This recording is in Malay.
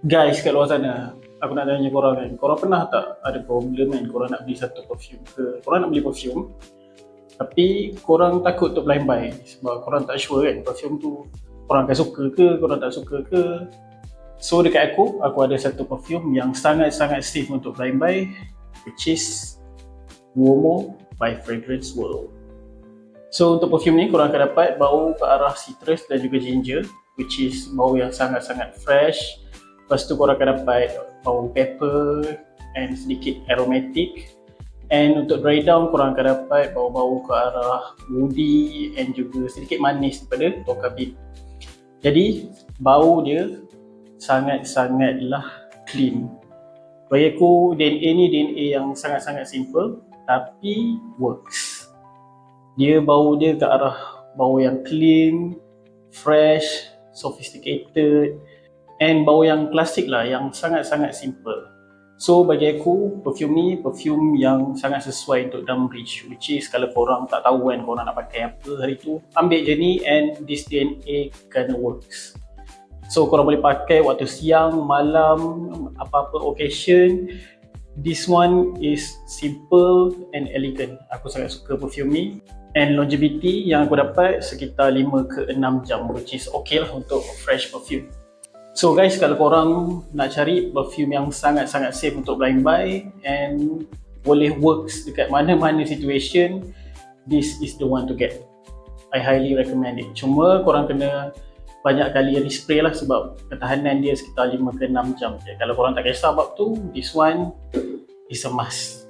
Guys kat luar sana, aku nak tanya korang kan, korang pernah tak ada problem kan korang nak beli satu perfume ke, korang nak beli perfume tapi korang takut untuk blind buy sebab korang tak sure kan perfume tu korang akan suka ke, korang tak suka ke. So dekat aku ada satu perfume yang sangat-sangat safe untuk blind buy, which is Uomo by Fragrance World. So untuk perfume ni korang akan dapat bau ke arah citrus dan juga ginger, which is bau yang sangat-sangat fresh. Lepas tu korang akan dapat bau pepper and sedikit aromatic. And untuk dry down korang akan dapat bau-bau ke arah woody and juga sedikit manis daripada Tonka Bean. Jadi bau dia sangat-sangatlah clean. Bagi aku DNA ni DNA yang sangat-sangat simple tapi works. Dia bau dia ke arah bau yang clean, fresh, sophisticated and bau yang klasik lah, yang sangat-sangat simple. So bagi aku perfume ni perfume yang sangat sesuai untuk dalam range, which is kalau korang tak tahu kan korang nak pakai apa hari tu, ambil je ni and this DNA gonna works. So korang boleh pakai waktu siang, malam, apa-apa occasion. This one is simple and elegant. Aku sangat suka perfume ni. And longevity yang aku dapat sekitar 5 ke 6 jam, which is okay lah untuk fresh perfume. So guys, kalau korang nak cari perfume yang sangat-sangat safe untuk blind buy and boleh works dekat mana-mana situation, this is the one to get. I highly recommend it. Cuma korang kena banyak kali respray lah sebab ketahanan dia sekitar 5 ke 6 jam je. Kalau korang tak kisah bab tu, this one is a must.